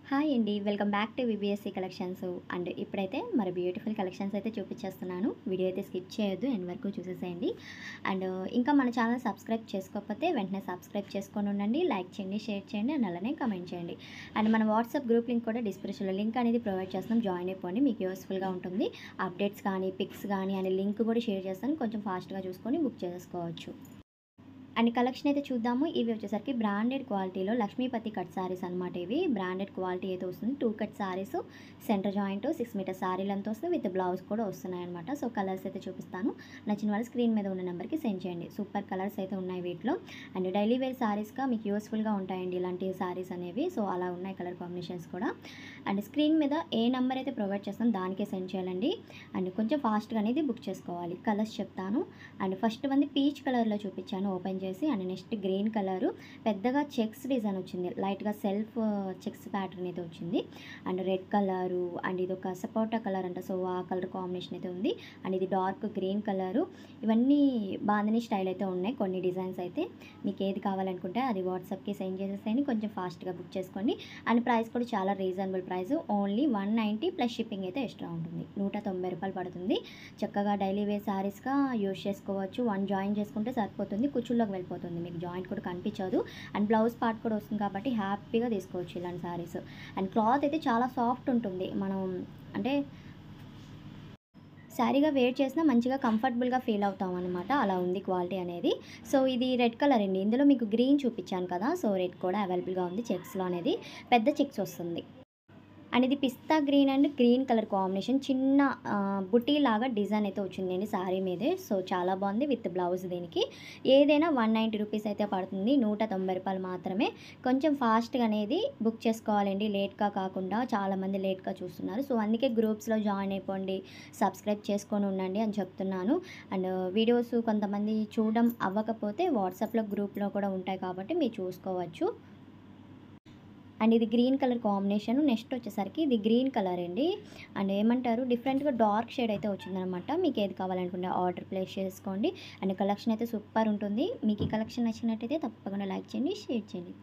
Hi అండి. Welcome back to VBSC collections. And ఇప్పుడైతే మరి బ్యూటిఫుల్ కలెక్షన్స్ అయితే చూపించేస్తున్నాను. వీడియో అయితే స్కిప్ చేయొద్దు, ఎండ్ వరకు చూసేసేయండి. అండ్ ఇంకా మన ఛానల్ సబ్స్క్రైబ్ చేసుకోకపోతే వెంటనే సబ్స్క్రైబ్ చేసుకొని ఉండండి. లైక్ చేయండి, షేర్ చేయండి, అండ్ అలానే కమెంట్ చేయండి. అండ్ మన వాట్సాప్ గ్రూప్ లింక్ కూడా డిస్క్రిప్షన్లో లింక్ అనేది ప్రొవైడ్ చేస్తున్నాం. జాయిన్ అయిపోండి, మీకు యూస్ఫుల్గా ఉంటుంది. అప్డేట్స్ కానీ పిక్స్ కానీ అనే లింక్ కూడా షేర్ చేస్తాను. కొంచెం ఫాస్ట్గా చూసుకొని బుక్ చేసుకోవచ్చు. అండ్ కలెక్షన్ అయితే చూద్దాము. ఇవి వచ్చేసరికి బ్రాండెడ్ క్వాలిటీలో లక్ష్మీపతి కట్ సారీస్ అనమాట. ఇవి బ్రాండెడ్ క్వాలిటీ అయితే వస్తుంది. 2 cut saris, centre joint, 6 metre sari length వస్తుంది. విత్ బ్లౌజ్ కూడా వస్తున్నాయి అనమాట. సో కలర్స్ అయితే చూపిస్తాను. నచ్చిన వాళ్ళు స్క్రీన్ మీద ఉన్న నెంబర్కి సెండ్ చేయండి. సూపర్ కలర్స్ అయితే ఉన్నాయి వీటిలో. అండ్ డైలీ వేర్ సారీస్గా మీకు యూస్ఫుల్గా ఉంటాయండి ఇలాంటి సారీస్ అనేవి. సో అలా ఉన్నాయి కలర్ కాంబినేషన్స్ కూడా. అండ్ స్క్రీన్ మీద ఏ నెంబర్ అయితే ప్రొవైడ్ చేస్తాం దానికే సెండ్ చేయాలండి. అండ్ కొంచెం ఫాస్ట్గా అనేది బుక్ చేసుకోవాలి. కలర్స్ చెప్తాను. అండ్ ఫస్ట్ మంది పీచ్ కలర్లో చూపించాను ఓపెన్ చేసి. అండ్ నెక్స్ట్ గ్రీన్ కలరు, పెద్దగా చెక్స్ డిజైన్ వచ్చింది, లైట్గా సెల్ఫ్ చెక్స్ ప్యాటర్న్ అయితే వచ్చింది. అండ్ రెడ్ కలరు, అండ్ ఇది ఒక సపోటా కలర్ అంట. సో ఆ కలర్ కాంబినేషన్ అయితే ఉంది. అండ్ ఇది డార్క్ గ్రీన్ కలరు. ఇవన్నీ బాందిని స్టైల్ అయితే ఉన్నాయి. కొన్ని డిజైన్స్ అయితే మీకు ఏది కావాలనుకుంటే అది వాట్సాప్కి సెండ్ చేసేసేయండి. కొంచెం ఫాస్ట్గా బుక్ చేసుకోండి. అండ్ ప్రైస్ కూడా చాలా reasonable price. Only 190 plus shipping అయితే ఎక్స్ట్రా ఉంటుంది. 190 రూపాయలు పడుతుంది. చక్కగా డైలీ వేర్ సారీస్గా యూజ్ చేసుకోవచ్చు. వన్ జాయిన్ చేసుకుంటే సరిపోతుంది, కుచ్చుల్లోకి వెళ్ళిపోతుంది, మీకు జాయింట్ కూడా కనిపించదు. అండ్ బ్లౌజ్ పార్ట్ కూడా వస్తుంది కాబట్టి హ్యాపీగా తీసుకోవచ్చు ఇలాంటి సారీస్. అండ్ క్లాత్ అయితే చాలా సాఫ్ట్ ఉంటుంది. మనం అంటే శారీగా వేర్ చేసినా మంచిగా కంఫర్టబుల్గా ఫీల్ అవుతాం అనమాట. అలా ఉంది క్వాలిటీ అనేది. సో ఇది రెడ్ కలర్ అండి. ఇందులో మీకు గ్రీన్ చూపించాను కదా, సో రెడ్ కూడా అవైలబుల్గా ఉంది. చెక్స్లో అనేది పెద్ద చెక్స్ వస్తుంది. అండ్ ఇది పిస్తా green and green colour combination. చిన్న బుటీ లాగా డిజైన్ అయితే వచ్చిందండి శారీ మీదే. సో చాలా బాగుంది విత్ బ్లౌజ్. దీనికి ఏదైనా 190 రూపీస్ అయితే పడుతుంది. 190 రూపాయలు మాత్రమే. కొంచెం ఫాస్ట్గా అనేది బుక్ చేసుకోవాలండి, లేట్గా కాకుండా. చాలామంది లేట్గా చూస్తున్నారు. సో అందుకే గ్రూప్స్లో జాయిన్ అయిపోండి, సబ్స్క్రైబ్ చేసుకొని ఉండండి అని చెప్తున్నాను. అండ్ వీడియోస్ కొంతమంది చూడడం అవ్వకపోతే వాట్సాప్లో గ్రూప్లో కూడా ఉంటాయి కాబట్టి మీరు చూసుకోవచ్చు. అండ్ ఇది గ్రీన్ కలర్ కాంబినేషన్. నెక్స్ట్ వచ్చేసరికి ఇది గ్రీన్ కలర్ అండి. అండ్ ఏమంటారు, డిఫరెంట్గా డార్క్ షేడ్ అయితే వచ్చిందనమాట. మీకు ఏది కావాలనుకుంటే ఆర్డర్ ప్లేస్ చేసుకోండి. అండ్ కలెక్షన్ అయితే సూపర్ ఉంటుంది. మీకు ఈ కలెక్షన్ నచ్చినట్టయితే తప్పకుండా లైక్ చేయండి, షేర్ చేయండి.